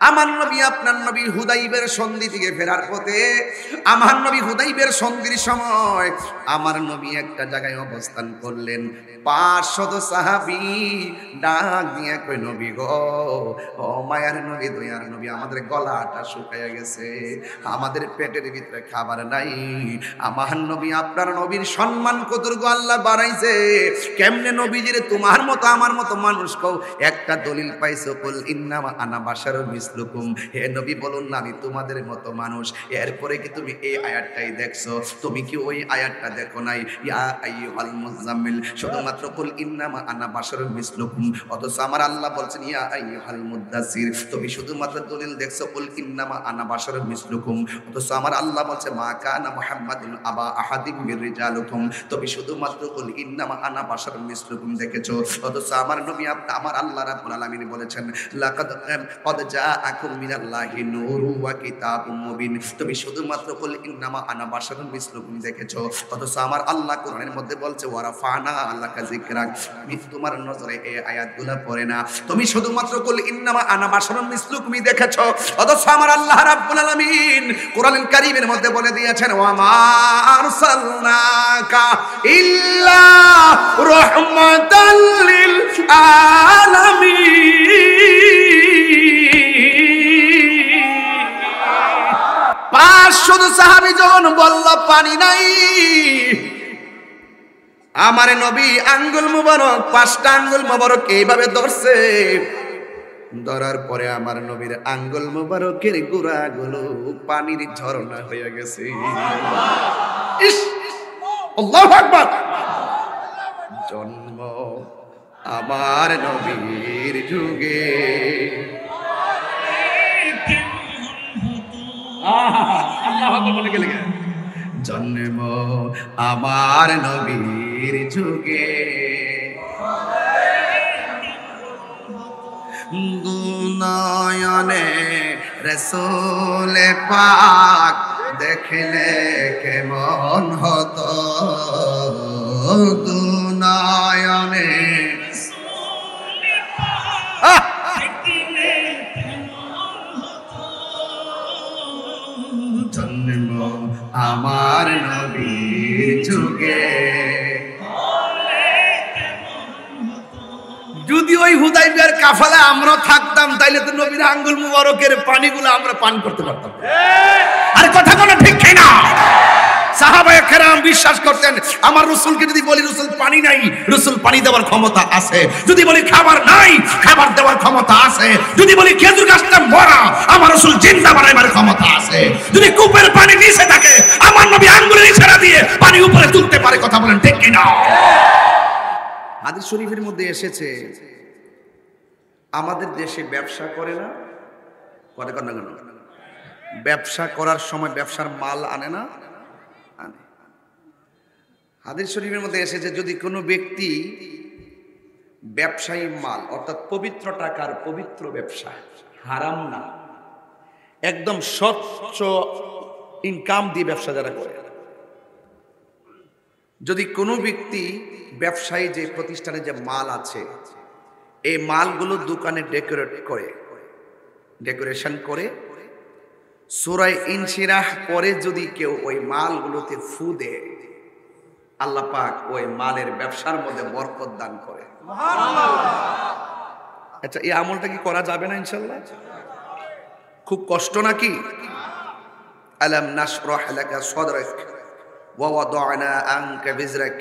আমার নবী আপনার নবী হুদাইবের সন্ধি থেকে ফেরার পথে, আমার নবী হুদাইবের সন্ধির সময় আমার নবী একটা জায়গায় অবস্থান করলেন। 500 সাহাবী ডাক দিয়ে কই, নবী গো, ও মায়ার নবী, দয়ার নবী, আমাদের গলাটা শুকায়া গেছে, আমাদের পেটের ভিতরে খাবার নাই। আমার নবী আপনার নবীর সম্মান কতটুকু আল্লাহ বাড়াইছে, কেমনে নবীজির তোমার মতো আমার মতো মানুষ কও, একটা দলিল পাইছো, কুল ইন্নামা আনা বাশারুম মিসলুকুম, হে নবী বলুন না আমি তোমাদের মতো মানুষ। এরপরে কি তুমি এই আয়াতটাই দেখছো? তুমি কি ওই আয়াতটা দেখো নাই? ইয়া আইয়ুহাল মুজাম্মিল, শুধুমাত্র কুল ইন্নামা আনা বাশারুম মিসলুকুম। অথচ আমার আল্লাহ বলছেন ইয়া আইয়ুহাল মুদ্দাসির, তুমি শুধুমাত্র দলিল দেখছো কুল ইন্নামা আনা বাশারুম মিসলুকুম। অথচ আমার আল্লাহ বলছে মা কানা মুহাম্মাদুন আবা আহাদিম মির রিজালিকুম, তুমি শুধুমাত্র কুল ইন্নামা আনা বাশারুম মিসলুকুম দেখেছো। অথচ আমার নবী আমার আল্লাহ রাব্বুল আলামিন বলেছেন লাকাদ কদ জাআকুম মিনাল্লাহি নূরুন ওয়া কিতাবুম মুবিন, তুমি শুধুমাত্র কুল ইন্নামা আনা বাশারুম মিসলুকুম দেখেছো। অথচ আমার আল্লাহ কোরআনের মধ্যে বলছে ওয়া রাফা'না লাকা যিকরাক, তুমি তোমার নজরে এই আয়াতগুলো পড়ে না, তুমি শুধুমাত্র কুল ইন্নামা আনা বাশারুম মিসলুকুম দেখেছো। অথচ আমার আল্লাহ রাব্বুল আলামিন কোরআনুল কারীমের মধ্যে বলে দিয়েছেন ওয়া মা আরসালনাকা ইল্লা রাহমাতাল লিল আলামিন। 500 সাহাবী যখন বলল পানি নাই, আমার নবী আঙ্গুল মুবারক, 5টা আঙ্গুল মুবারক এইভাবে ধরছে, ধরার পরে আমার নবীর আঙ্গুল মুবারকের গোড়াগুলো পানির ঝর্ণা হয়ে গেছে। ইস, আল্লাহু আকবার। জন্ম আমার নবীর যুগে, আল্লাহু আকবার বলে গেলে, জন্ম আমার নবীর যুগে, দুনয়নে রাসূল পাক দেখলে কেমন হতো, দুনয়নে জন্ম আমার নবীর যুগে। যদি ওই হুদাইবিয়ার কাফেলা আমরা থাকতাম তাইলে তো নবীর আঙ্গুল মুবারকের পানিগুলো আমরা পান করতে পারতাম। আর কথা কোনো ঠিক না। সাহাবায়ে কেরাম বিশ্বাস করতেন আমার রাসূলকে যদি বলি রাসূল পানি নাই, রাসূল পানি দেওয়ার ক্ষমতা আছে। যদি বলি খাবার নাই, খাবার দেওয়ার ক্ষমতা আছে। যদি বলি খেজুর গাছটা মরা, আমার রাসূল জিন্দা বানাবার ক্ষমতা আছে। যদি কূপের পানি নিচে থাকে, আমার নবী আঙ্গুলের ইশারা দিয়ে পানি উপরে তুলতে পারে। কথা বলেন ঠিক কি না? হাদিস শরীফের মধ্যে এসেছে আমাদের দেশে ব্যবসা করে না, করে না কেন? ব্যবসা করার সময় ব্যবসার মাল আনে না, আনে। হাদিস শরীফের মধ্যে এসেছে যদি কোনো ব্যক্তি ব্যবসায়ী মাল অর্থাৎ পবিত্র টাকার পবিত্র ব্যবসা, হারাম না, একদম স্বচ্ছ ইনকাম দিয়ে ব্যবসা যারা করে, যদি কোনো ব্যক্তি ব্যবসায়ী যে প্রতিষ্ঠানে যে মাল আছে এই মালগুলো দোকানে ডেকোরেশন করে সূরা ইনশিরাহ পরে যদি কেউ ওই মালগুলোতে ফু দেয়, আল্লাহ পাক ওই মালের ব্যবসার মধ্যে বরকত দান করে। সুবহানাল্লাহ। আচ্ছা, এই আমলটা কি করা যাবে না ইনশাআল্লাহ? খুব কষ্ট নাকি? আলাম নাশরাহ লাকা সাদরাক ওয়া ওয়াদা'না আনকা বিজরাক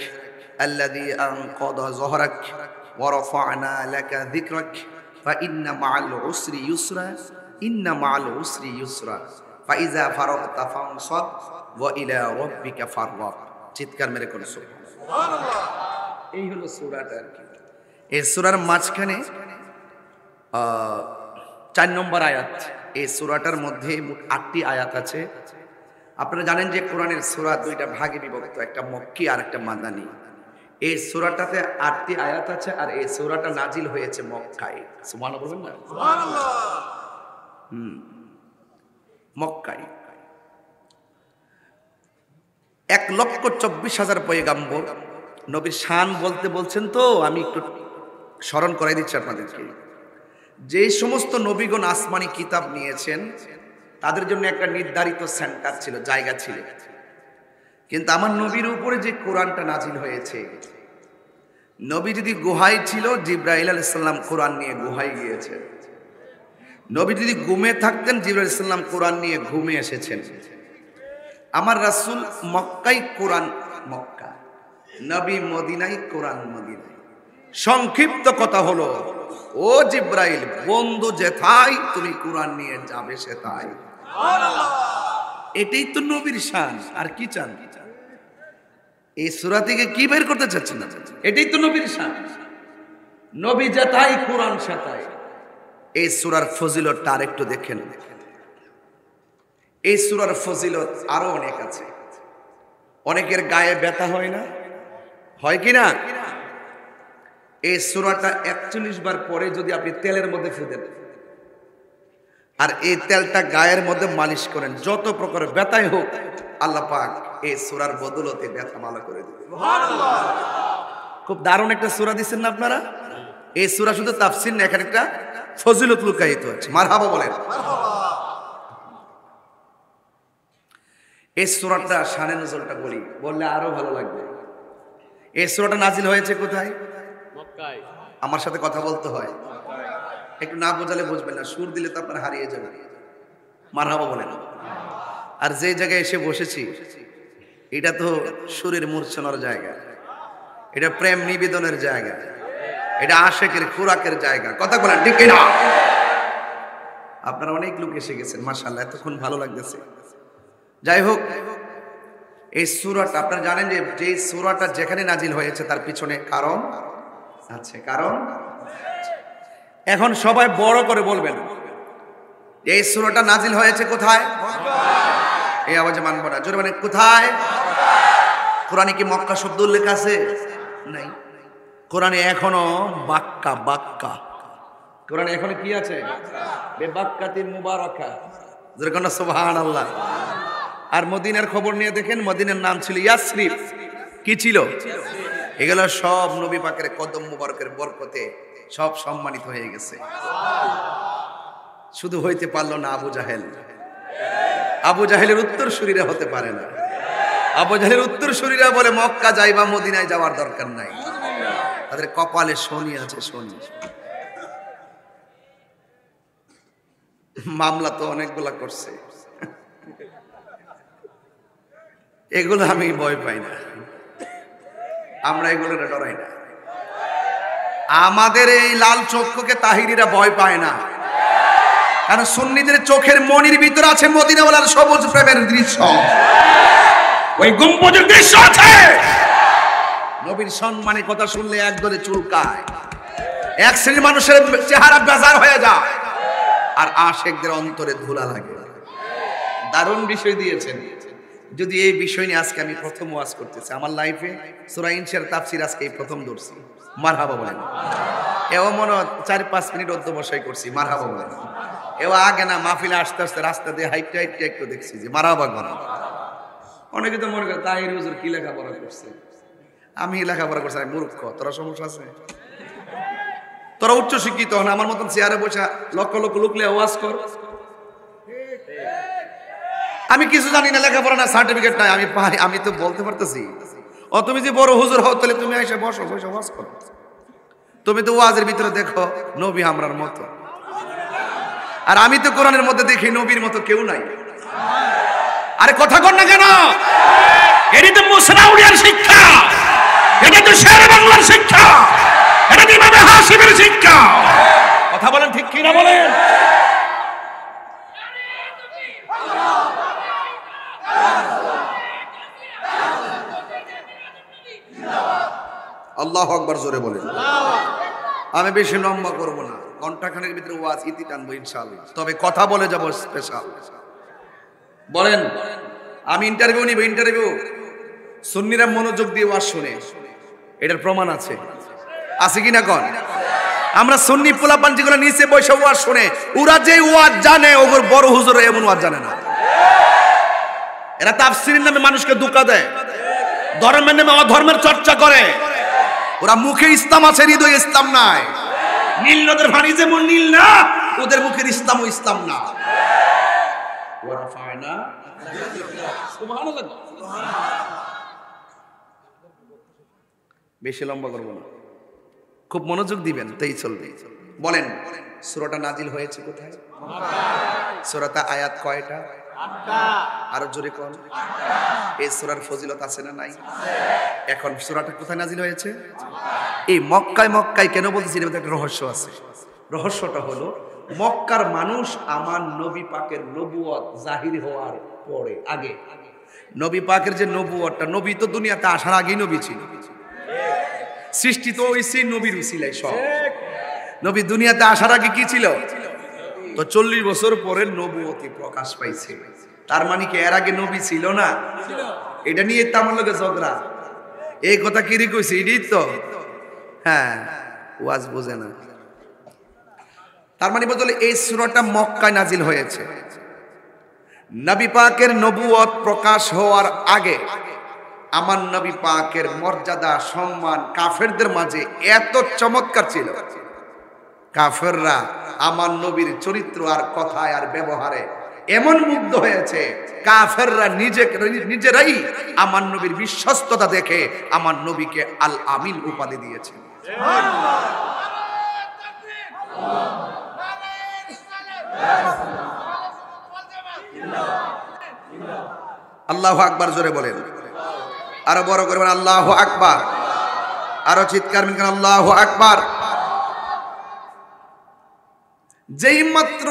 আল্লাযী আনকাদা যহরাক ওয়া রাফা'না লাকা যিকরাক ফাইন্না মা'আল উসরি ইউসরা ইন্না মা'আল উসরি ইউসরা ফাইযা ফারাগতা ফানসাব ওয়া ইলা রাব্বিকা ফারগাব। চিৎকার মেরে কোন সুবহানাল্লাহ। এই হলো সূরাটা আর কি। এই সূরার মাঝখানে 4 নম্বর আয়াত। এই সূরাটার মধ্যে মোট 8টি আয়াত আছে। আপনারা জানেন যে কোরআনের সূরা দুইটা ভাগে বিভক্ত, একটা মক্কি আর একটা মাদানী। এই সূরাটাতে 8টি আয়াত আছে আর এই সূরাটা নাজিল হয়েছে মক্কায়। সুবহানাল্লাহ বলবেন না? সুবহানাল্লাহ। মক্কায় 1,24,000 পয়গাম্বর নবীর শান বলতে বলছেন, তো আমি একটু স্মরণ করাই দিচ্ছি আপনাদেরকে। যে সমস্ত নবীগণ আসমানি কিতাব নিয়েছেন তাদের জন্য একটা নির্ধারিত সেন্টার ছিল, জায়গা ছিল। কিন্তু আমার নবীর উপরে যে কোরআনটা নাজিল হয়েছে, নবী যদি গুহায় ছিল, জিবরাইল আলাইহিস সালাম কোরআন নিয়ে গুহায় গিয়েছেন। নবী যদি ঘুমে থাকতেন, জিবরাইল আলাইহিস সালাম কোরআন নিয়ে ঘুমে এসেছেন। আমার রাসূল মক্কায় কোরআন মক্কা, নবী মদিনায় কোরআন মদিনায়। সংক্ষিপ্ত কথা হলো, ও জিবরাইল, বন্ধু যেথায় তুমি কোরআন নিয়ে যাবে সেথায়। এটাই তো নবীর শান। আর কি চান? এই সূরা থেকে কি বের করতে চাচ্ছেন না? এটাই তো নবীর শান। নবী যেথায় কোরআন সেথায়। এই সূরার ফজিলতটা আরেকটু দেখেন। এই সূরার ফজিলত আরো অনেক আছে। অনেকের গায়ে ব্যথা হয় না? হয় কি না? এই সূরাটা 41 বার পরে যদি আপনি তেলের মধ্যে ফু দেন আর এই তেলটা গায়ের মধ্যে মালিশ করেন, যত প্রকার ব্যথাই হোক আল্লাহ পাক এই সূরার বদৌলতে ব্যথা ভালো করে দিবেন। সুবহানাল্লাহ। খুব দারুণ একটা সূরা দিচ্ছেন না আপনারা? এই সূরা শুধু তাফসীর না, এখানে একটা ফজিলত লুকায়িত আছে। মারহাবা বলেন। এই সূরাটা শানে নজুলটা বললে আরো ভালো লাগবে। এই সূরাটা নাজিল হয়েছে কোথায়? মক্কায়। আমার সাথে কথা বলতে হয়, একটু না বোঝালে বুঝবেন না, সুর দিলে তো আপনারা হারিয়ে যাবেন। মারহাবা বলেন। আর যে জায়গায় এসে বসেছি এটা তো সুরের মূর্ছনার জায়গা, এটা প্রেম নিবেদনের জায়গা, এটা আশেকের খোরাকের জায়গা। কথা বলেন ঠিক কিনা? আপনারা অনেক লোক এসে গেছেন, মাশাআল্লাহ, এতক্ষণ ভালো লাগতেছে। যাই হোক, এই সূরাটা আপনারা জানেন যে সূরাটা যেখানে নাজিল হয়েছে তার পিছনে কারণ আছে। কারণ এখন সবাই বড় করে বলবেন, এই সূরাটা নাজিল হয়েছে কোথায়? এই আওয়াজে মানব না, জোরে মানে কোথায়? কোরআনে কি মক্কা শব্দ উল্লেখ আছে? নাই। কোরআনে এখনো বাক্কা বাক্কা, কোরআনে এখনো কি আছে? বেবাক্কাতিন মুবারাকা, জোরে কোন সুবহানাল্লাহ। আর মদিনার খবর নিয়ে দেখেন, মদিনার নাম ছিল ইয়াসরিব। কি ছিল? এগুলো সব নবী পাকের কদম মুবারকের বরকতে সব সম্মানিত হয়ে গেছে। শুধু হইতে পারলো না আবু জাহেল। আবু জাহেলের উত্তরসূরিরা হতে পারে না। আবু জাহেলের উত্তরসূরিরা বলে মক্কা যাইবা, মদিনায় যাওয়ার দরকার নাই, তাদের কপালে শনি আছে। শনি মামলা তো অনেকগুলা করছে, এগুলো আমি ভয় পাই না, আমরা এগুলো ডরাই না। আমাদের এই লাল চক্ষুকে তাহিরিরা ভয় পায় না, কারণ সুন্নিদের চোখের মনির ভিতরে আছে মদিনাওয়ালার সবুজ প্রেমের দৃশ্য, ওই গম্বুজের দৃশ্য আছে। নবীর সম্মানের কথা শুনলে একদলে চুলকায়, এক শ্রেণীর মানুষের চেহারা বেজার হয়ে যায়, আর আশেকদের অন্তরে ধুলা লাগে। দারুণ বিষয় দিয়েছেন। যদি এই বিষয় নিয়ে আজকে আমি প্রথম ওয়াজ করতেছি আমার লাইফে, সূরা ইনশিরার তাফসীর আজকে এই প্রথম ধরছি। মারহাবা বলেন। এও মনে 4-5 মিনিট অধ্যবসায় করছি। মারহাবা বলেন। এও আগে না, মাহফিলে আসতে আসতে রাস্তা দিয়ে হাইটে হাইটে একটু দেখছি যে মারহাবা বলেন। অনেকে তো মনে করে তাহির হুজুর কি লেখাপড়া করছে, আমি লেখাপড়া করছি, আমি মূর্খ। তোরা সমস্যা আছে? তোরা উচ্চ শিক্ষিত হন, আমার মতন চেয়ারে বসে লক্ষ লক্ষ লোকলে ওয়াজ কর। আমি কিছু জানি না, লেখাপড়া না, সার্টিফিকেট নাই, আমি তো বলতে পারতেছি। ও তুমি যে বড় হুজুর হও, তাহলে তুমি এসে বসো, বসে ওয়াজ করো। তুমি তো ওয়াজের ভিতরে দেখো নবী আমরার মতো, আর আমি তো কোরআনের মধ্যে দেখি নবীর মতো কেউ নাই। আরে কথা কর না কেন? এটি তো মুসনাউলিয়ার শিক্ষা, এটা তো শের বাংলার শিক্ষা, এটা তো ইমামে হাসিমের শিক্ষা। কথা বলেন ঠিক কি না বলেন? আল্লাহু আকবার, জোরে বলেন। আমি বেশি লম্বা করব না, ঘন্টাখানেক ভিতরে ওয়াজ ইতি টানবো ইনশাআল্লাহ। তবে কথা বলে যাব স্পেশাল। বলেন, আমি ইন্টারভিউ নিব, ইন্টারভিউ। সুন্নিরা মনোযোগ দিয়ে ওয়াজ শুনে, এটার প্রমাণ আছে কিনা কোন? আমরা সুন্নি পোলাপান যেগুলো নিচে বসে ওয়াজ শুনে, ওরা যে ওয়াজ জানে, ওর বড় হুজুর এমন ওয়াজ জানে না। এরা তাফসীরের নামে মানুষকে ধোঁকা দেয়, ধর্মের নামে অধর্মের চর্চা করে। ওরা মুখে ইসলাম আছে, হৃদয়ে ইসলাম নাই। নীল নদের পানি যেমন নীল না, ওদের মুখের ইসলাম ও ইসলাম না। বেশি লম্বা করবো না, খুব মনোযোগ দিবেন, তাই চলবে। বলেন সূরাটা নাজিল হয়েছে কোথায়? সূরাতে আয়াত কয়টা? আরো জোরে কোন। এই সূরার ফজিলত আছে না নাই? এখন সূরাটা কোথায় নাজিল হয়েছে? এই মক্কায়। মক্কায় কেন বলতেছি? এর মধ্যে একটা রহস্য আছে। রহস্যটা হলো, মক্কার মানুষ আমার নবী পাকের নবুয়ত জাহির হওয়ার পরে, আগে নবী পাকের যে নবুয়তটা, নবী তো দুনিয়াতে আসার আগেই নবী ছিল, সৃষ্টি তো ওই সেই নবীর উসিলায় সব। নবী দুনিয়াতে আসার আগে কি ছিল? তো 40 বছর পরে নবুয়তি প্রকাশ পাইছে। তার মানে কি এর আগে নবী ছিল না? এটা নিয়ে তো আমার লোকে ঝগড়া। এই কথা কি কইছে? এটাই তো, হ্যাঁ, ওয়াজ বোঝে না। তার মানে বদলে এই সূরাটা মক্কায় নাজিল হয়েছে। নবী পাকের নবুয়ত প্রকাশ হওয়ার আগে আমার নবী পাকের মর্যাদা সম্মান কাফেরদের মাঝে এত চমৎকার ছিল, কাফেররা আমার নবীর চরিত্র আর কথায় আর ব্যবহারে এমন মুগ্ধ হয়েছে, কাফেররা নিজেরাই আমার নবীর বিশ্বস্ততা দেখে আমার নবীকে আল আমিন উপাধি দিয়েছে। আল্লাহু আকবার, জোরে বলেন, আরো বড় করে বলেন আল্লাহু আকবার, আরো চিৎকার মিন করেন আল্লাহু আকবার। যেই মাত্র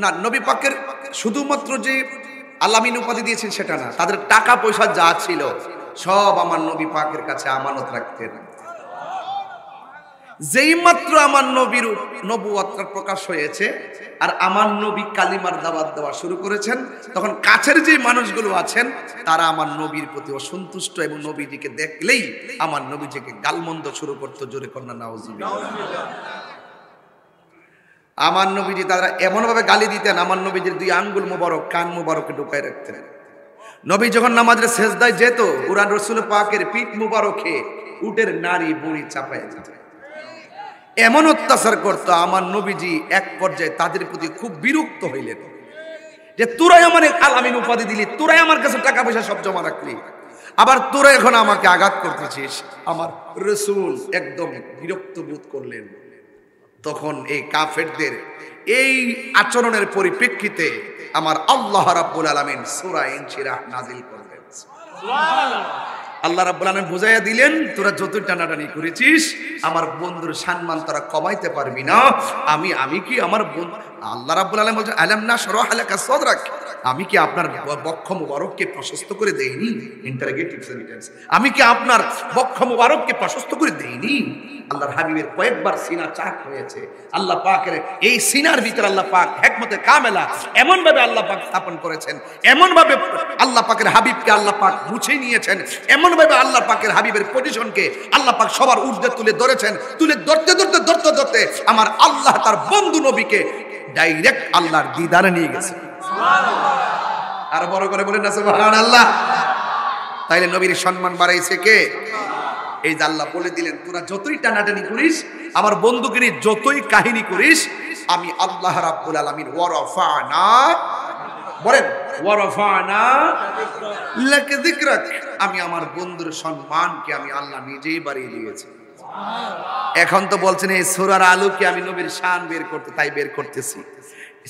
না নবী পাকের শুধুমাত্র যে আলামিন উপাধি দিয়েছেন সেটা না, তাদের টাকা পয়সা যা ছিল সব আমার নবী পাকের কাছে আমানত রাখতেন। যেই মাত্র আমার নবীর নবুয়তটা প্রকাশ হয়েছে আর আমার নবী কালিমার দাওয়াত দেওয়া শুরু করেছেন, তখন কাছের যে মানুষগুলো আছেন তারা আমার নবীর প্রতি অসন্তুষ্ট এবং নবীজিকে দেখলেই আমার নবীজিকে গালমন্দ শুরু করতো। জোরে কন্যা নাউজুবিল্লাহ। আমার নবীজি তারা এমন ভাবে গালি দিতেন, আমার নবীজির 2 আঙ্গুল মোবারক কান মোবারকে ঢুকায় রাখতেন। নবী যখন নামাজের সেজদায় যেত, কুরআন রাসূল পাকের পিঠ মোবারকে উটের নাড়ি বুড়ি চাপায় দিত। এমন অত্যাচার করতো আমার নবীজি, এক পর্যায়ে তাদের প্রতি খুব বিরক্ত হইলেন যে তোরাই আমার আলামিন উপাধি দিলি, তোরাই আমার কাছে টাকা পয়সা সব জমা রাখলি, আবার তোরা এখন আমাকে আঘাত করতেছিস। আমার রাসূল একদম বিরক্ত বোধ করলেন। তখন এই কাফেরদের এই আচরণের পরিপ্রেক্ষিতে আমার আল্লাহ রাব্বুল আলামিন সূরা ইনশিরাহ নাজিল করলেন। সুবহানাল্লাহ। আল্লাহ রাব্বুল আলামিন বুঝাইয়া দিলেন, তোরা যতই টানাটানি করেছিস আমার বন্ধুর সম্মান তোরা কমাইতে পারবি না। আমি কি আমার বন্ধু, আল্লাহ রাব্বুল আলামিন বলছেন আলাম নাশরাহ লাকা সাদরাক, আমি কি আপনার বক্ষ মুবারককে প্রশস্ত করে দেইনি? ইন্টারোগেটিভ সেন্টেন্স, আমি কি আপনার বক্ষ মুবারককে প্রশস্ত করে দেইনি? আল্লাহর হাবিবের কয়েকবার সিনা চাক হয়েছে। আল্লাহ পাকের এই সিনার ভিতরে আল্লাহ পাক হিকমতে কামেলা এমন ভাবে আল্লাহ পাক স্থাপন করেছেন, এমন ভাবে আল্লাহ পাকের হাবিবকে আল্লাহ পাক মুছে নিয়েছেন, এমন ভাবে আল্লাহ পাকের হাবিবের পজিশনকে আল্লাহ পাক সবার ঊর্ধ্বে তুলে ধরেছেন। তুলে ধরতে আমার আল্লাহ তার বন্ধু নবীকে ডাইরেক্ট আল্লাহর দিদারে নিয়ে গেছে। সুবহানাল্লাহ। আর বড় করে বলেন না সুবহানাল্লাহ। তাইলে নবীর সম্মান বাড়াইছে কে? এই যে আল্লাহ বলে দিলেন, তোরা যতই টানাটানি করিস আমার বন্ধুকে নিয়ে যতই কাহিনী করিস, আমি আল্লাহ রাব্বুল আলামিন ওয়ারাফানা, বলেন ওয়ারাফানা লাকা যিকরাক, আমি আমার বন্ধুর সম্মানকে আমি আল্লাহ নিজেই বাড়িয়ে দিয়েছি। এখন তো বলছেন এই সূরার আলোকে আমি নবীর শান বের করতে, তাই বের করতেছি।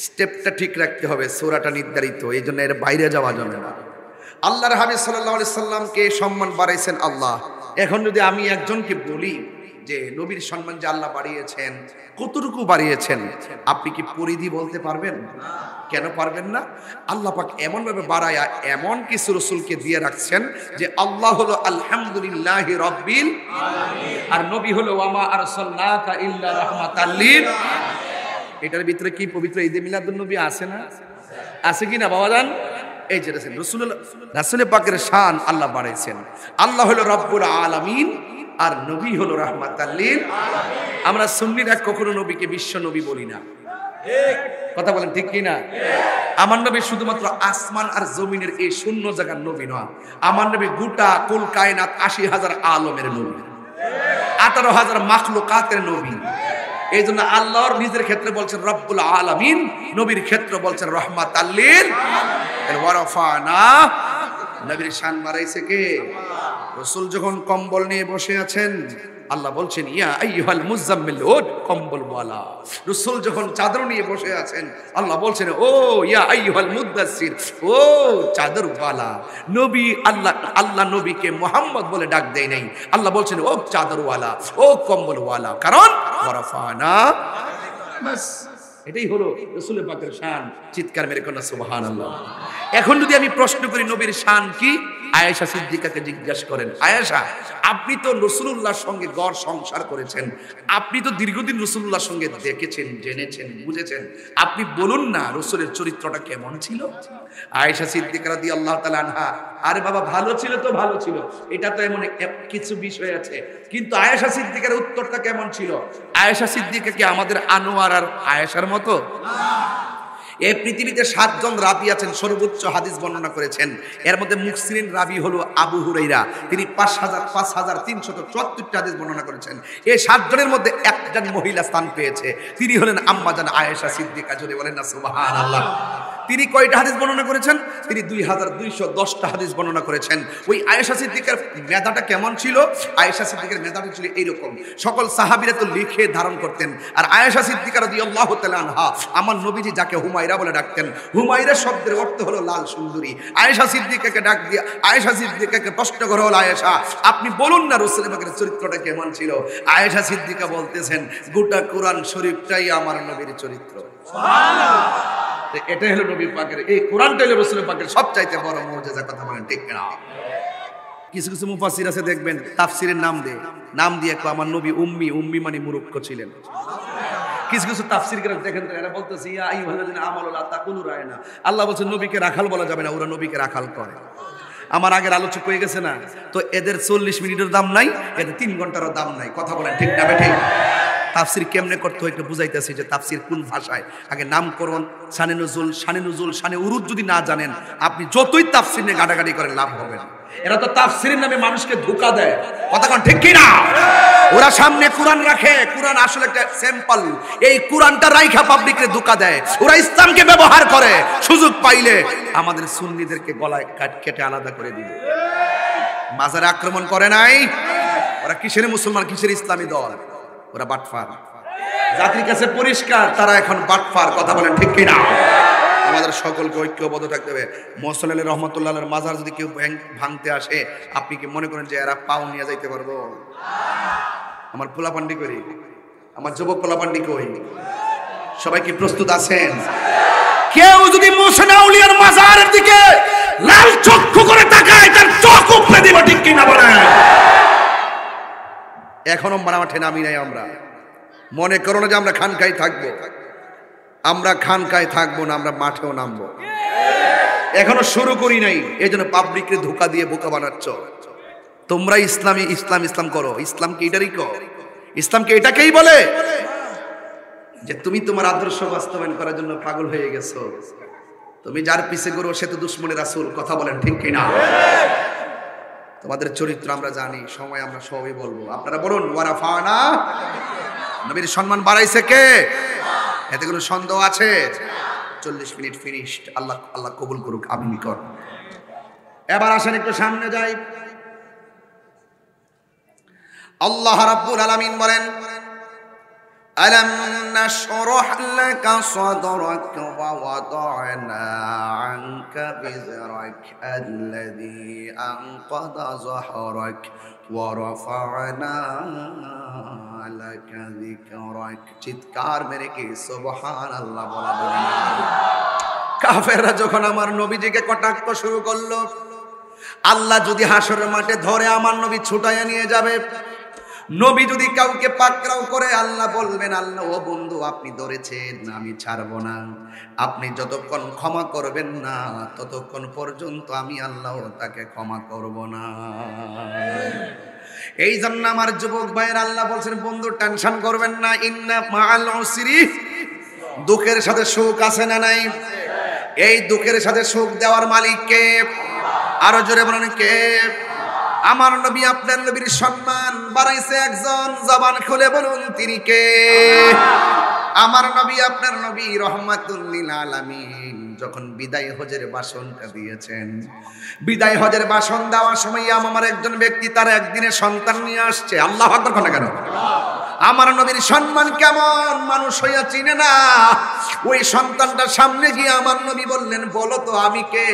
স্টেপটা ঠিক রাখতে হবে, সূরাটা নির্ধারিত, এই জন্য এর বাইরে যাওয়া যাবে না। আল্লাহর হাবিব সাল্লাল্লাহু আলাইহি সাল্লামকে সম্মান বাড়াইছেন আল্লাহ। এখন যদি আমি একজনকে বলি যে নবীর সম্মান যে আল্লাহ বাড়িয়েছেন, কতটুকু বাড়িয়েছেন, আপনি কি পরিধি বলতে পারবেন? কেন পারবেন না? আল্লাহ পাক এমন ভাবে বাড়ায়া এমন কিছু রাসূলকে দিয়ে রাখছেন যে আল্লাহ হলো আলহামদুলিল্লাহি রাব্বিল আলামিন, আর নবী হলো ওয়ামা আরসালনাকা ইল্লা রাহমাতাল লিল আলামিন। এটার ভিতরে কি পবিত্র ঈদে মিলাদুন নবী আছে না? আছে কি না বাবা জান? এই যে রাসূল পাকের শান আল্লাহ বাড়াইছেন। আল্লাহ হলো রব্বুল আলামিন আর নবী হলো রাহমাতাল লিল আলামিন। আমরা সুন্নিরা কখনো নবীকে বিশ্ব নবী বলি না, ঠিক কথা বলেন, ঠিক কি না? আমার নবী শুধুমাত্র আসমান আর জমিনের এই শূন্য জায়গার নবী নয়, আমার নবী গোটা কুল কায়নাত ৮০,০০০ আলমের নবী, ১৮,০০০ মাখলুকাতের নবী। এই জন্য আল্লাহর নিজের ক্ষেত্রে বলছেন রব্বুল আলামিন, নবীর ক্ষেত্রে বলছেন রহমাতাল লিল আলামিন। ওয়া রাফানা, নবীর শান বাড়াইছে কে? রাসূল যখন কম্বল নিয়ে বসে আছেন, আল্লাহ বলছেন ইয়া আইয়ুহাল মুজাম্মিল, ও কম্বল ওয়ালা। রাসূল যখন চাদর নিয়ে বসে আছেন, আল্লাহ বলছেন ও ইয়া আইয়ুহাল মুদাসসির, ও চাদর ওয়ালা। নবী আল্লাহ নবীকে মুহাম্মদ বলে ডাক দেয় নাই, আল্লাহ বলছেন ও চাদর ওয়ালা, ও কম্বল ওয়ালা। কারণ ওয়ারাফানা, বাস এটাই হলো রাসূলের পাকের শান। চিৎকার মেরে কোন সুবহানাল্লাহ। এখন যদি আমি প্রশ্ন করি নবীর শান কি, আয়েশা সিদ্দিকাকে জিজ্ঞাসা করেন, আয়েশা আপনি তো রাসূলুল্লাহর সঙ্গে গড় সংসার করেছেন, আপনি তো দীর্ঘদিন রাসূলুল্লাহর সঙ্গে দেখেছেন, জেনেছেন, বুঝেছেন, আপনি বলুন না রাসূলের চরিত্রটা কেমন ছিল? আয়েশা সিদ্দিকা রাদিয়াল্লাহু তাআলা আনহা, আরে বাবা ভালো ছিল তো ভালো ছিল, এটা তো এমন কিছু বিষয় আছে, কিন্তু আয়েশা সিদ্দিকার উত্তরটা কেমন ছিল? আয়েশা সিদ্দিকা কি আমাদের আনোয়ার আর আয়েশার মতো? এই পৃথিবীতে 7 জন রাবী আছেন, সর্বোচ্চ হাদিস বর্ণনা করেছেন। এর মধ্যে মুকসিরিন রাবী হলো আবু হুরাইরা, তিনি 5374টা হাদিস বর্ণনা করেছেন। এই 7 জনের মধ্যে একজন মহিলা স্থান পেয়েছে, তিনি হলেন আম্মা জান আয়েশা সিদ্দিকা। যদি বলেন না সুবহানাল্লাহ। তিনি কয়টা হাদিস বর্ণনা করেছেন? তিনি 2210টা হাদিস বর্ণনা করেছেন। ওই আয়েশা সিদ্দিকার মেধাটা কেমন ছিল? আয়েশা সিদ্দিকার মেধাটা ছিল এইরকম, সকল সাহাবীরা তো লিখে ধারণ করতেন, আর আয়েশা সিদ্দিকা রাদিয়াল্লাহু তাআলা আনহা, আমার নবীজি যাকে হুমায়রা বলে ডাকতেন, হুমায়রা শব্দের অর্থ হলো লাল সুন্দরী। আয়েশা সিদ্দিকাকে ডাক দিয়ে আয়েশা সিদ্দিকাকে প্রশ্ন করা হলো, আয়েশা আপনি বলুন না রাসূল পাকের চরিত্রটা কেমন ছিল? আয়েশা সিদ্দিকা বলতেছেন, গোটা কোরআন শরীফটাই আমার নবীর চরিত্র। সুবহানাল্লাহ। এটা হলো নবী পাকের, এই কোরআনটা হলো রাসূল পাকের সবচাইতে বড় মুজিজা। কথা বলেন ঠিক না? কিছু কিছু মুফাসসির আছে দেখবেন তাফসীরের নাম দিয়ে আমার নবী উম্মি, উম্মি মানে মূর্খ ছিলেন। কিছু কিছু তাফসীর করে দেখেন এরা বলতেছে ইয়া আইয়ুহাল্লাযিনা আমানু লা তাকুলু রায়না, আল্লাহ বলছেন নবীকে রাখাল বলা যাবে না, ওরা নবীকে রাখাল করে। আমার আগের আলোচক হয়ে গেছে না, তো এদের 40 মিনিটের দাম নাই, এদের 3 ঘন্টারও দাম নাই। কথা বলেন ঠিক না বেঠিক? তাফসীর কেমনে করতে হয় একটু বুঝাইতেছি যে তাফসীর কোন ভাষায়। আগে নামকরণ, শানে নুজুল, শানে উরুদ যদি না জানেন, আপনি যতই তাফসীর নিয়ে গাড়াগাড়ি করেন লাভ হবে না। এরা তো তাফসীরের নামে মানুষকে ধোঁকা দেয়। কথা কোন ঠিক কি না? ওরা সামনে কোরআন রাখে, কোরআন আসলে একটা স্যাম্পল, এই কোরআনটা রাইখা পাবলিককে ধোঁকা দেয়। ওরা ইসলামকে ব্যবহার করে, সুযোগ পাইলে আমাদের সুন্নিদেরকে গলায় কেটে আলাদা করে দিবে। মাজারে আক্রমণ করে নাই, ওরা কিসের মুসলমান, কিসের ইসলামী দল? ওরা বাটফার। জাতির কাছে পরিষ্কার, তারা এখন বাটফার। কথা বলেন ঠিক কি না? আমাদের সকলকে ঐক্যবদ্ধ থাকতে হবে। মোহাম্মদ আলী রহমতুল্লাহর মাজার যদি কেউ ভাঙতে আসে, আপনি কি মনে করেন যে এরা পাও নিয়ে যাইতে পারবো? আমার পোলাপান্ডি করি, আমার যুবক পোলাপান্ডি কই, সবাই কি প্রস্তুত আছেন? কেউ যদি মোহসেন আউলিয়ার মাজারের দিকে লাল চক্ষু করে তাকায়, তার চোখ উপড়ে দিব। ঠিক কি না বলেন? এখনো মাঠে নামি নাই। আমরা মনে করো না যে আমরা খানকায় থাকবো, আমরা খানকায় থাকবো না, আমরা মাঠেও নামবো। এখনো শুরু করি নাই, এই জন্য পাবলিককে ধোঁকা দিয়ে বোকা বানাচ্ছ। তোমরা ইসলাম করো, ইসলামকে এটারই কর, ইসলামকে এটাকেই বলে যে তুমি তোমার আদর্শ বাস্তবায়ন করার জন্য পাগল হয়ে গেছো। তুমি যার পিছে করো সে তো দুশমনের রাসূল। কথা বলেন ঠিক কিনা? তোমাদের চরিত্র আমরা জানি, সময় আমরা সবই বলবো। আপনারা বলুন ওয়ারাফানা, নবীর সম্মান বাড়াইছে কে? এতে কোনো সন্দেহ আছে? 40 মিনিট ফিনিশড। আল্লাহ কবুল করুক, আমিন কর। এবার আসেন একটু সামনে যাই। আল্লাহ রাব্বুল আলামিন বলেন, আলাম নাশরাহ লাকা সাদরাক ওয়া ওয়াদা'না আনকা বিজরাক আল্লাযী আনকাযা যাহরাক ওয়া রাফা'না লাকা যিকরাক। চিৎকার মেরে কি সুবহানাল্লাহ বলা যাবে না? কাফেররা যখন আমার নবীজিকে কটাক্ষ শুরু করলো, আল্লাহ যদি হাসরের মাঠে ধরে আমার নবী ছুটাইয়া নিয়ে যাবে, নবী যদি কাউকে পাকড়াও করে, আল্লাহ বলবেন, আল্লাহ ও বন্ধু আপনি ধরেছেন, আমি ছাড়বো না। আপনি যতক্ষণ ক্ষমা করবেন না, ততক্ষণ পর্যন্ত আমি আল্লাহ তাকে ক্ষমা করব না। এই জন্য আমার যুবক ভাইয়ের আল্লাহ বলছেন, বন্ধু টেনশন করবেন না, ইন্না মাআল উসরি, দুঃখের সাথে সুখ আছে না নাই? এই দুঃখের সাথে সুখ দেওয়ার মালিক কে? আরো জোরে বলেন কে? আমার নবী আপনার নবীর সম্মান বাড়াইছে একজন, জবান খুলে বলুন তিনি কে? আমার নবী আপনার নবী রহমাতুল লিল আলামিন যখন বিদায় হজের ভাষণটা দিয়েছেন, বিদায় হজের ভাষণ দেওয়ার সময় আমার একজন ব্যক্তি তার একদিনের সন্তান নিয়ে আসছে। আল্লাহু আকবার কোন কেন? আমার নবীর সম্মান কেমন মানুষ হইয়া চিনে না। ওই সন্তানটার সামনে গিয়ে আমার নবী বললেন, বলো তো আমি কে?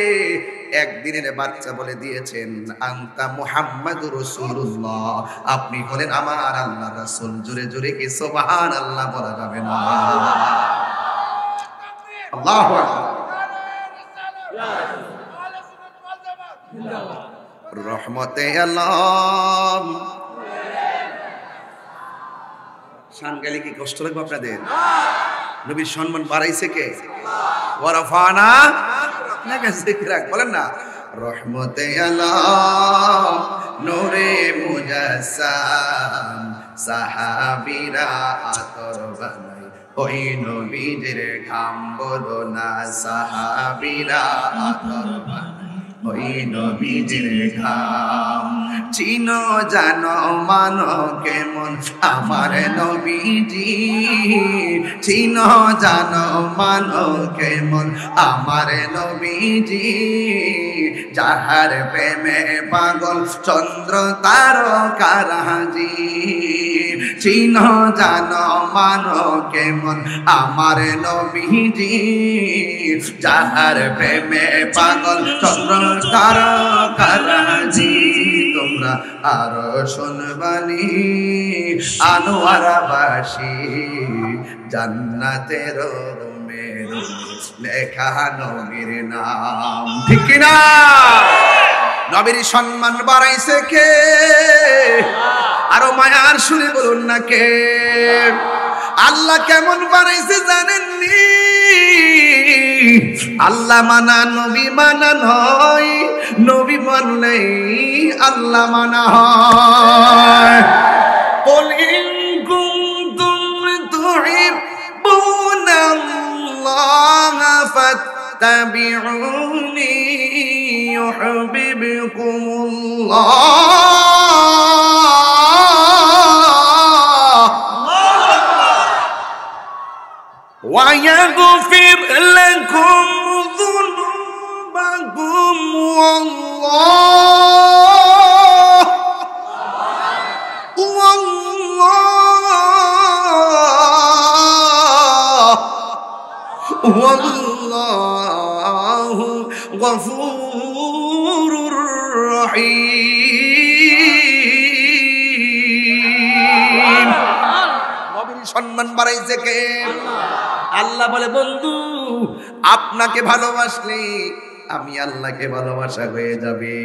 একদিনের বাচ্চা বলে দিয়েছেন, আনতা মুহাম্মাদুর রাসূলুল্লাহ, আপনি হলেন আমার আল্লাহর রাসূল। জোরে জোরে কি সুবহানাল্লাহ বলা যাবে না? আল্লাহু আকবার। রহমতে আলম শান গালি কি কষ্ট লাগবে আপনাদের? নবীর সম্মান বাড়াইছে কে? ওয়ারাফানা নাকা যিকরাক, বলেন না রহমতে আলম নূরে মুজাসসাম সাহাবীরা আতর বানাই ওই নবীর ঘাম, বলো না সাহাবীরা আতর বানাই ওই নবীজির ঘাম। চিনো জানো মানো কেমন আমার নবীজি, চিনো জানো মানো কেমন আমার নবীজি, যাহার প্রেমে পাগল চন্দ্র তারকারাজি। চিনো জানো মানো কেমন আমার নবীজি, যাহার প্রেমে পাগল চন্দ্র তারকারাজি। তোমরা আরো শুনবানি আনোয়ারাবাসী জান্নাতের মেরু লেখা নবীর নাম, ঠিক কিনা? নবীর সম্মান বাড়াইছে কে? আরো মায়ার সুরে বলুন না কে? আল্লাহ কেমন বানাইছে জানেননি? আল্লাহ মানা নবী মানা নয়, নবী মানলেই আল্লাহ মানা হয়। কুল ইন কুনতুম তুহিব্বুনাল্লাহ ফাত্তাবিউনি ইউহিব্বুকুমুল্লাহ। ويغفر لكم ذنوبكم والله غفور رحيم। নবীর সম্মান বাড়াইছে কে? আল্লাহ বলে, বন্ধু আপনাকে ভালোবাসলে আমি আল্লাহকে ভালোবাসা হয়ে যাবে।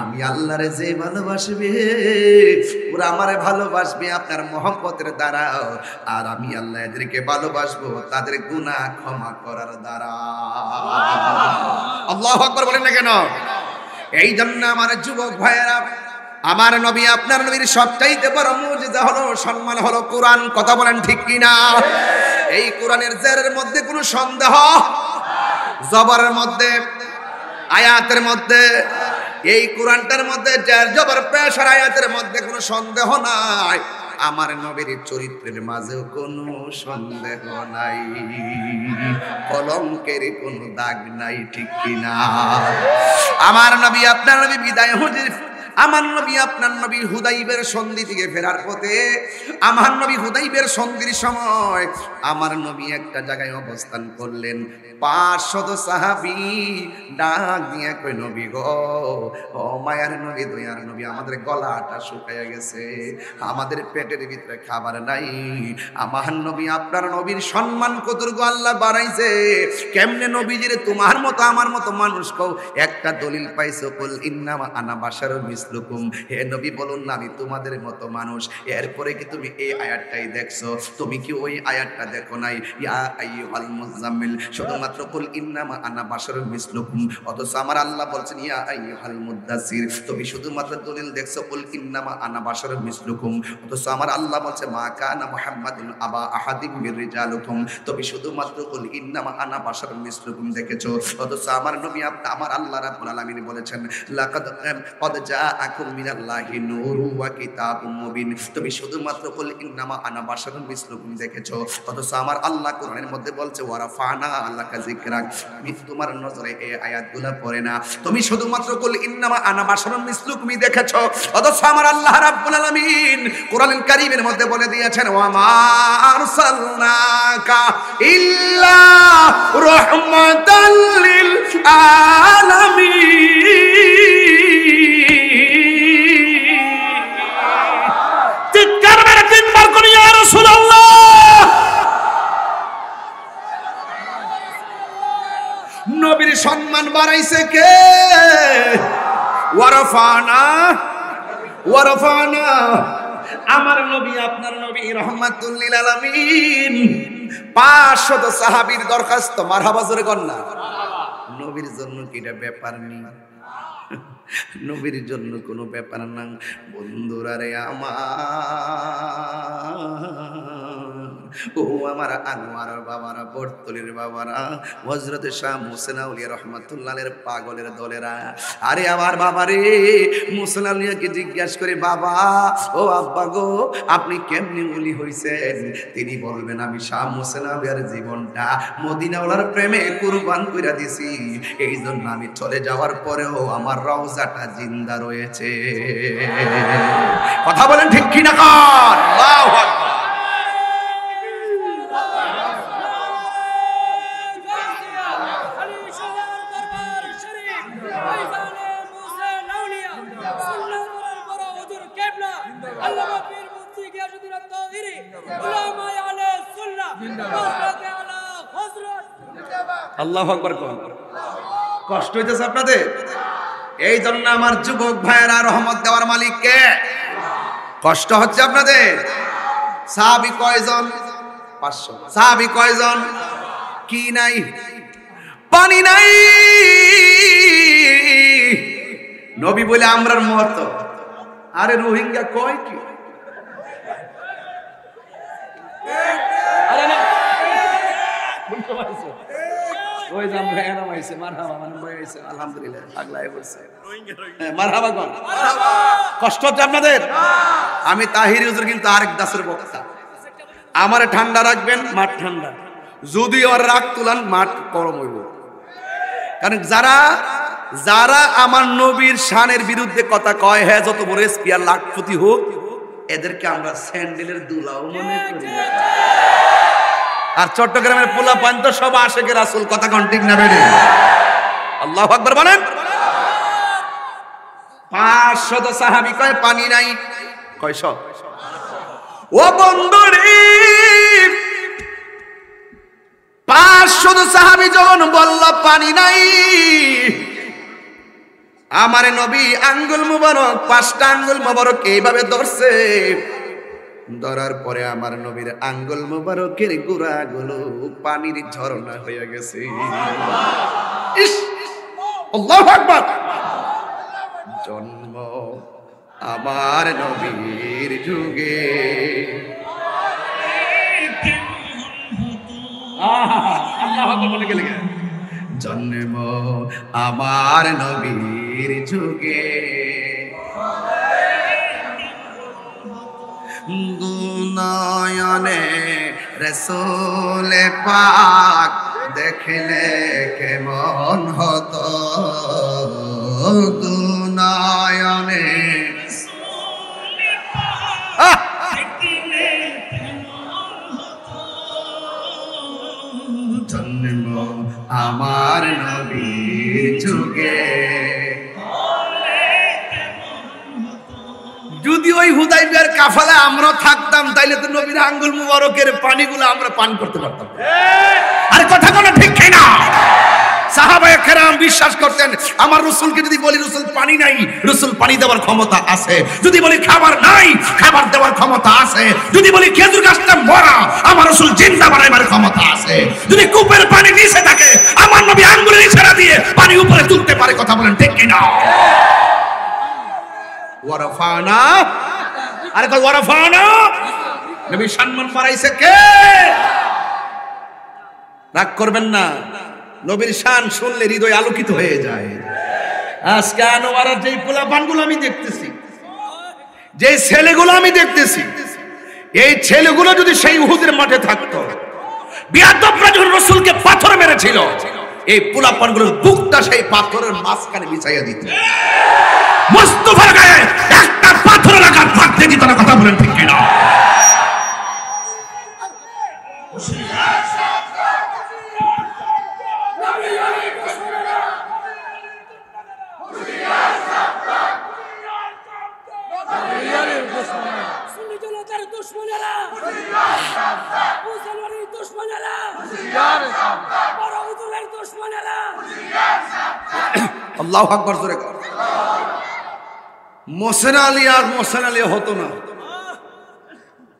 আমি আল্লাহরে যে ভালোবাসবে ওরা আমারে ভালোবাসবে আপনার মহব্বতের দ্বারা, আর আমি আল্লাহ এদেরকে ভালোবাসবো তাদের গুনাহ ক্ষমা করার দ্বারা। আল্লাহু আকবার বলেন না কেন? এই জন্য আমার যুবক ভাইয়েরা, আমার নবী আপনার নবীর সবচাইতে বড় মুজিজা হলো, সম্মান হলো কোরআন। কথা বলেন ঠিক কিনা? এই কোরআনের জেরের মধ্যে কোনো সন্দেহ, জবরের মধ্যে, আয়াতের মধ্যে, এই কোরআনটার মধ্যে জের জবর পেশার আয়াতের মধ্যে কোনো সন্দেহ নাই। আমার নবীর চরিত্রের মাঝেও কোনো সন্দেহ নাই, কলঙ্কের কোনো দাগ নাই, ঠিক কিনা? আমার নবী আপনার নবী বিদায় হজের, আমার নবী আপনার নবী হুদাইবের সন্ধি থেকে ফেরার পথে, আমার নবী হুদাইবের সন্ধির সময় আমার নবী একটা জায়গায় অবস্থান করলেন। 500 সাহাবী ডাক দিয়ে কই, নবী গো, ও মায়ার নবী, দয়ার নবী, আমাদের গলাটা শুকায়া গেছে, আমাদের পেটের ভিতরে খাবার নাই। আমার নবী আপনার নবীর সম্মান কতটুকু আল্লাহ বাড়াইছে। কেমনে নবীজিরে তোমার মতো আমার মতো মানুষ কও? একটা দলিল পাইছো, কুল ইন্নামা আনা বাশারুম মিসলুকুম। হে নবী বলুন না আমি তোমাদের মতো মানুষ। এরপরে কি তুমি এই আয়াতটাই দেখছো? তুমি কি ওই আয়াতটা দেখো নাই? ইয়া আইয়ুহাল মুযাম্মিল, শুধুমাত্র কুল ইন্নামা আনা বাশারুম মিসলুকুম। অথচ আমার আল্লাহ বলছেন ইয়া আইয়ুহাল মুদ্দাসির। তুমি শুধুমাত্র দলিল দেখছো কুল ইন্নামা আনা বাশারুম মিসলুকুম। অথচ আমার আল্লাহ বলছে মা কানা মুহাম্মাদুন আবা আহাদিম মির রিজালিকুম। তুমি শুধুমাত্র কুল ইন্নামা আনা বাশারুম মিসলুকুম দেখেছো। অথচ আমার নবী আমার আল্লাহ রাব্বুল আলামিন বলেছেন লাকাদ কদ জাআকুম মিনাল্লাহি নূরু ওয়া কিতাবুম মুবিন। তুমি শুধুমাত্র কুল ইন্নামা আনা বাশারুন মিসলুকুম দেখেছো, অথচ আমার আল্লাহ কোরআনের মধ্যে বলছে ওয়া রাফা'না লাকা যিকরাক। তুমি তোমার নজরে এই আয়াতগুলো পড়ে না, তুমি শুধুমাত্র কুল ইন্নামা আনা বাশারুন মিসলুকুম দেখেছো, অথচ আমার আল্লাহ রাব্বুল আলামিন কোরআনুল কারীমের মধ্যে বলে দিয়েছেন ওয়া মা আরসালনাকা ইল্লা রাহমাতাল লিল আলামিন। চিৎকার মেরে তিনবার করে ইয়া রাসূলুল্লাহ। নবীর সম্মান বাড়াইছে কে? ওয়ারাফানা ওয়ারাফানা, আমার নবী আপনার নবী রাহমাতুল লিল আলামিন। 500 সাহাবীর দরখাস্ত, মারহাবা জোরে কর না। নবীর জন্য কি এটা ব্যাপার নেই? নবীর জন্য কোনো ব্যাপার না। বন্ধুরা রে ও আমার আনোয়ার বাবারা, বর্তলির বাবারা, হযরত শাহ মুহসিন আউলিয়া রাহমাতুল্লাহের পাগলের দলেরা, আরে আমার বাবা রে, মুহসিন আউলিয়াকে জিজ্ঞাসা করে বাবা ও আব্বা গো আপনি কেমনি ওলি হইছেন? তিনি বলবেন আমি শাহ মুহসিন আউলিয়ার জীবনটা মদিনাওয়ালার প্রেমে কুরবান কইরা দিছি, এই জন্য আমি চলে যাওয়ার পরেও আমার রওজাটা জিন্দা রয়েছে। কথা বলেন ঠিক কি না? কার আল্লাহু আকবার। আল্লাহু আকবার। কষ্ট হইতেছে আপনাদের? এই জন্য আমার যুবক ভাইয়েরা, রহমত দেওয়ার মালিক কে? কষ্ট হচ্ছে আপনাদের? সাহাবী কয়জন? 500। সাহাবী কয়জন? কি নাই? পানি নাই। নবী বলে আমরার মত। আরে রোহিঙ্গা কয় কি? আরে না ওই যে আমরা এরাম আইছে মারহাবা, মানে বই আইছে আলহামদুলিল্লাহ, আগলায় বলছে মারহাবা কোন? কষ্ট হচ্ছে আপনাদের? আমি তাহিরি হুজুর কিন্তু আরেক দাসের বক্তা। আমারে ঠান্ডা রাখবেন, মাঠ ঠান্ডা। যদি ওর রাগ তুলান, মাঠ গরম হইব। কারণ যারা যারা আমার নবীর শানের বিরুদ্ধে কথা কয়, হ্যাঁ যত বড় স্পিয়ার লাখপতি হোক, এদেরকে আমরা স্যান্ডেলের দুলাও মনে করি। আর চট্টগ্রামের পোলা পান্ত সব আশেকের রাসূল, কথা কোন ঠিক না বেড়ে? আল্লাহু আকবার বলেন। 500 সাহাবী কয় পানি নাই। কয়শ? ও বন্ধুরে, 500 সাহাবী যখন বলল পানি নাই, আমার নবী আঙ্গুল মুবারক, 5টা আঙ্গুল মুবারক এইভাবে ধরছে। ধরার পরে আমার নবীর আঙ্গুল মুবারকের গোড়াগুলো পানির ঝর্ণা হয়ে গেছে। আল্লাহু আকবার। জন্ম আমার নবীর যুগে, আল্লাহু আকবার বলে গেলে, জন্ম আমার নবীর যুগে, দুনয়নে রাসূল পাক দেখলে কেমন হতো, দুনয়নে জন্ম আমার নবীর যুগে। যদি ওই হুদাইবিয়ার কাফালায় আমরা থাকতাম, তাইলে তো নবীর আঙ্গুল মুবারকের পানিগুলো আমরা পান করতে পারতাম। আরে কথা কোনো ঠিক না? সাহাবায়ে কেরাম বিশ্বাস করতেন, আমার রাসূলকে যদি বলি রাসূল পানি নাই, রাসূল পানি দেওয়ার ক্ষমতা আছে। যদি বলি খাবার নাই, খাবার দেওয়ার ক্ষমতা আছে। যদি বলি খেজুর গাছটা মরা, আমার রাসূল জিন্দা বানাইবার ক্ষমতা আছে। যদি কূপের পানি নিচে থাকে, আমার নবী আঙ্গুলের ইশারা দিয়ে পানি উপরে তুলতে পারে। কথা বলেন ঠিক কি না? ওয়ারাফানা, আরে কই ওয়ারাফানা, নবী সম্মান বাড়াইছে কে? রাগ করবেন না, নবীর শান শুনলে হৃদয় আলোকিত হয়ে যায়। আজকে আনোয়ারের যেই পোলাপানগুলো আমি দেখতেছি, যে ছেলেগুলো আমি দেখতেছি, এই ছেলেগুলো যদি সেই উহুদের মাঠে থাকতো, বিয়াদবরা যখন রাসূলকে পাথর মেরেছিল, এই পোলাপানগুলোর বুকটা সেই পাথরের মাঝখানে বিছাইয়া দিত। মুস্তাফার গায়ে একটা পাথর লাগার থাকতে দিত না। কথা বলেন ঠিক কিনা? আল্লাহু আকবার জোরে কর। মোহসেন আলী আর মোহসেন আলী হতো না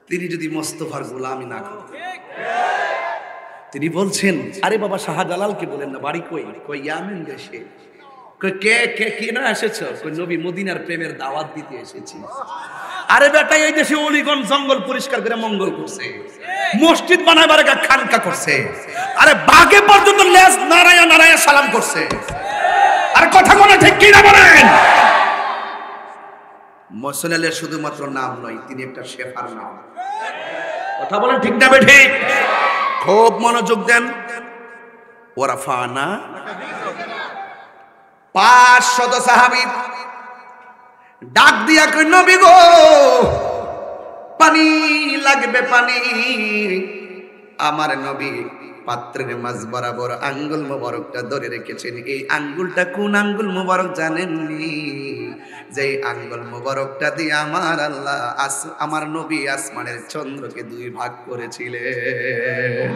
তিনি যদি মোস্তফার গোলামি না করতেন। তিনি বলছেন, আরে বাবা শাহজালালকে বলেন না, বাড়ি কই? কই ইয়ামেন দেশে। কই কে কে কি না এসেছো? কই নবী মদিনার প্রেমের দাওয়াত দিতে এসেছি। আরে বেটা, এই দেশে অলিগঞ্জ জঙ্গল পরিষ্কার করে মঙ্গল করছে, মসজিদ বানাবার একটা খানকা করছে, আরে বাগে পর্যন্ত লেজ নারায়া নারায়া সালাম করছে। আর কথা কোন ঠিক কি না বলেন? মোহসেন আলী শুধুমাত্র নাম নয়, তিনি একটা শেফার নাম। কথা বলেন ঠিক না বেঠিক? খুব মনোযোগ দেন। ওয়ারাফানা 500 সাহাবী ডাক দিয়া কই, নবী গো পানি লাগবে, পানি। আমার নবী পাত্রের মাঝ বরাবর আঙ্গুল মোবারকটা ধরে রেখেছেন। এই আঙ্গুলটা কোন আঙ্গুল মোবারক জানেননি? যে আঙ্গুল মোবারকটা দিয়ে আমার আল্লাহ আমার নবী আসমানের চন্দ্রকে 2 ভাগ করেছিলেন।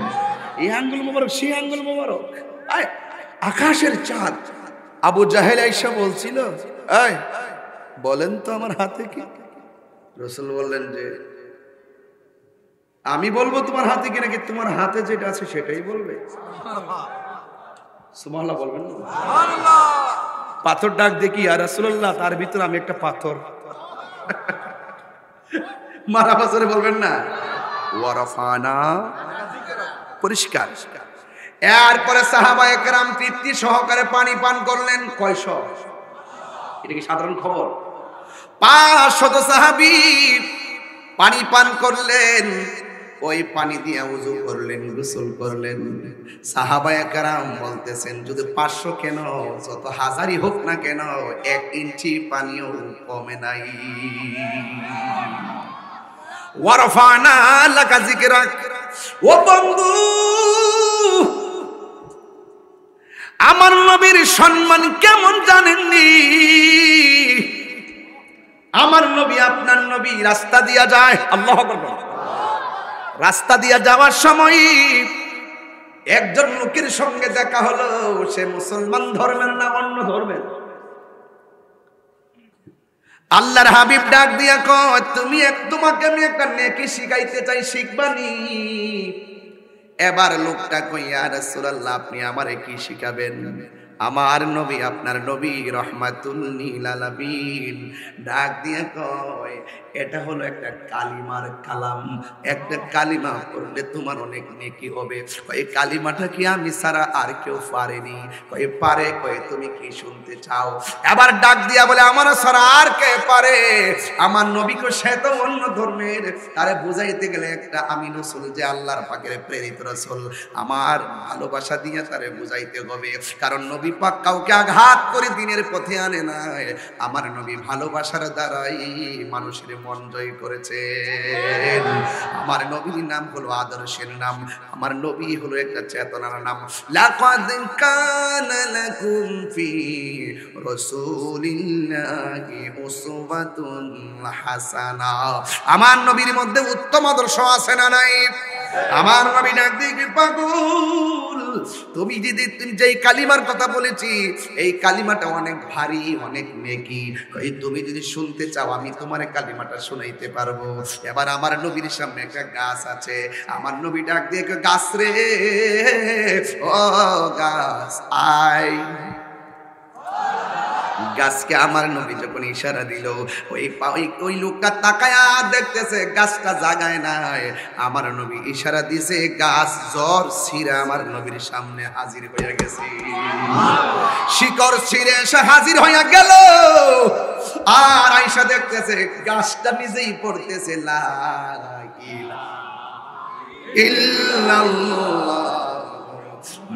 এই আঙ্গুল মোবারক সেই আঙ্গুল মোবারক, আকাশের চাঁদ। আবু জাহেল আয়েশা বলছিল, এই বলেন তো আমার হাতে কি? রাসূল বললেন যে আমি বলবো তোমার হাতে কি, নাকি তোমার হাতে যেটা আছে সেটাই বলবে? সুবহানাল্লাহ বলবেন না? সুবহানাল্লাহ। পাথর ডাক দেখি, ইয়া রাসূলুল্লাহ তার ভিতর আমি একটা পাথর। মারা বাজারে বলবেন না? ওয়ারাফানা পরিষ্কার। এরপরে সাহাবায়ে কেরাম তৃপ্তি সহকারে পানি পান করলেন। কয়শো? এটা কি সাধারণ খবর? 500 সাহাবী পানি পান করলেন। ওই পানি দিয়ে ওযু করলেন, গোসল করলেন। সাহাবায়ে কেরাম বলতেছেন, যদি 500 কেন, যত হাজারই হোক না কেন, 1 ইঞ্চি পানিও কমে নাই। ওয়ারফানা লাকা যিকরাক। ও বন্ধু, আমার নবীর সম্মান কেমন জানেননি? আমার নবী, আপনার নবী রাস্তা দিয়া যায়, আল্লাহু আকবার, রাস্তা দিয়া যাওয়ার সময় একজন লোকের সঙ্গে দেখা হলো। সে মুসলমান ধর্মের না অন্য ধর্মের? আল্লাহর হাবিব ডাক দিয়া কয়, তোমাকে আমি একটা নেকি শিখাইতে চাই, শিখবানি? এবার লোকটা কই, ইয়া রাসূলুল্লাহ আপনি আমারে কি শিখাবেন? আমার নবী, আপনার নবী রহমাতুল লিল আলামিন ডাক দিয়ে কয়, এটা হলো একটা কালিমার কালাম। একটা কালিমা পড়লে তোমার অনেক নেকি হবে। এই কালিমাটা কি আমি ছাড়া আর কেউ পারেনি? কয় পারে। কয় তুমি কি শুনতে চাও? এবার ডাক দিয়া বলে, আমার ছাড়া আর কে পারে? আমার নবীকে, সে তো অন্য ধর্মের, তারে বুঝাইতে গেলে একটা আমি রাসূল যে আল্লাহর পাকের প্রেরিত রাসূল, আমার ভালোবাসা দিয়ে তারে বুঝাইতে হবে। কারণ নবী পাক কাউকে আঘাত করে দিনের পথে আনে না। আমার নবী ভালোবাসার দ্বারাই মানুষের মন জয় করেছেন। আমার নবীর নাম হলো আদর্শের নাম, আমার নবী হলো একটা চেতনার নাম। লাকাদ কানা লাকুম ফি রাসূলিল্লাহি উসওয়াতুন হাসানা। আমার নবীর মধ্যে উত্তম আদর্শ আছে না নাই? আমার নবী ডাক দিয়ে, পাগল তুমি যেই কালিমার কথা বলেছি, এই কালিমাটা অনেক ভারী, অনেক নেকি। তুমি যদি শুনতে চাও, আমি তোমার কালিমাটা শোনাইতে পারবো। এবার আমার নবীর সামনে একটা গাছ আছে। আমার নবী ডাক দিয়ে, গাছ রে, ও গাছ আয়। গাছকে আমার নবী যখন ইশারা দিল, ওই লোকটা তাকায়া দেখতেছে গাছটা জাগায় নাই। আমার নবী ইশারা দিছে, গাছ জ্বর ছিঁড়ে আমার নবীর সামনে হাজির হয়ে গেছে। শিকড় ছিঁড়ে এসে হাজির হইয়া গেল। আর আয়েশা দেখতেছে গাছটা নিজেই পড়তেছে লা ইলাহা ইল্লাল্লাহ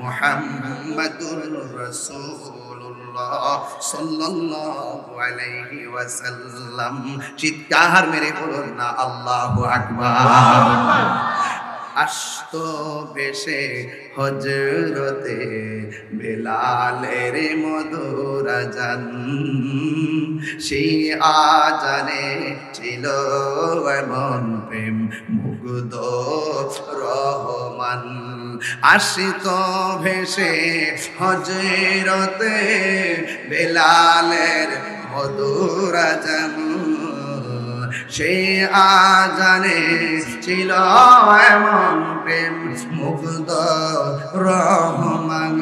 মুহাম্মাদুর রাসূলুল্লাহ সাল্লাল্লাহু আলাইহি ওয়াসাল্লাম। চিৎকার মেরে বলুন না আল্লাহু আকবার। আসতো বেশে হজরতে বেলালের মধুর আজান, সেই আজানে ছিল এমন প্রেম মুগ্ধ রহমান। আসতো ভেসে হজরতে বেলালের মধুর আজান, সে আজানে ছিল এমন প্রেম মুগ্ধ রহমান।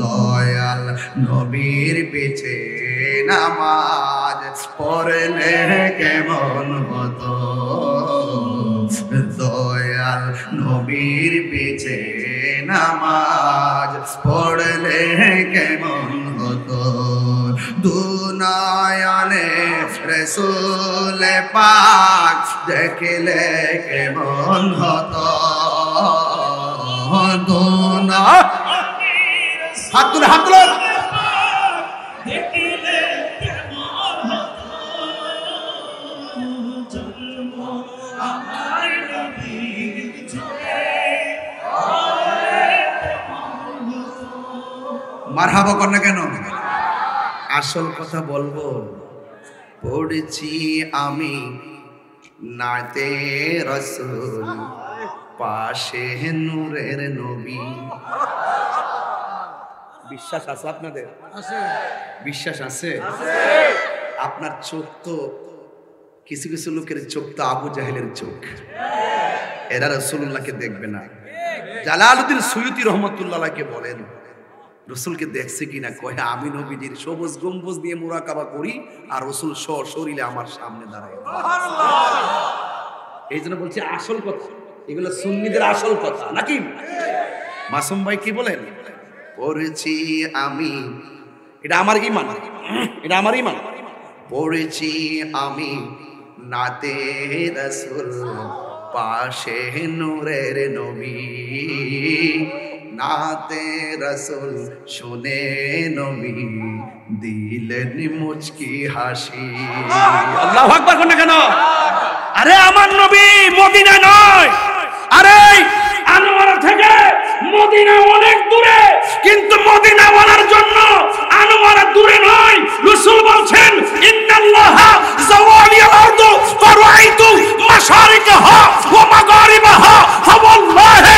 দয়াল নবীর পিছে নামাজ পড়লে কেমন হতো, দয়াল নবীর পিছে নামাজ পড়লে কেমন হতো। দুনয়নে রসুল পাক দেখলে কেমন হতো। হাত তুলে হাত তুলে মারহাবা কর না কেন? আসল কথা বলবো, পড়েছি আমি নাতে রাসূল পাশে নূরের নবী। বিশ্বাস আছে আপনাদের? বিশ্বাস আছে? আপনার চোখ তো কিছু কিছু লোকের চোখ তো আবু জাহেলের চোখ, এরা রাসূলুল্লাহকে দেখবে না। জালালউদ্দিন সুয়ুতি রহমতুল্লাহকে বলেন রসুলকে দেখছে কিনা, কয় আমি নবীজির সবুজ গম্বুজ দিয়ে মুরাকাবা করি আর রসুল সশরীরে আমার সামনে দাঁড়ায়। এই জন্য বলছি আসল কথা, এগুলো সুন্নিদের আসল কথা নাকি? মাসুম ভাই কি বলেন? পড়েছি আমি, এটা আমার ঈমান, এটা আমার ঈমান। পড়েছি আমি নাতে রাসূল পাশে নূরের নবী, নাতে রাসূল শুনে নবী দিলেন মুচকি হাসি। আল্লাহু আকবার কোন কেন? আরে আমার নবী মদিনা নয়, আরে আনোয়ারা থেকে মদিনা অনেক দূরে, কিন্তু মদিনা ওয়ালার জন্য আনোয়ারা দূরে নয়। রাসূল বলছেন ইন্নাল্লাহা যাওয়ালিয়াল আরদু ফারাআইতু মাশারিকাহা ওয়া মাগারিবাহা ফাওয়াল্লাহি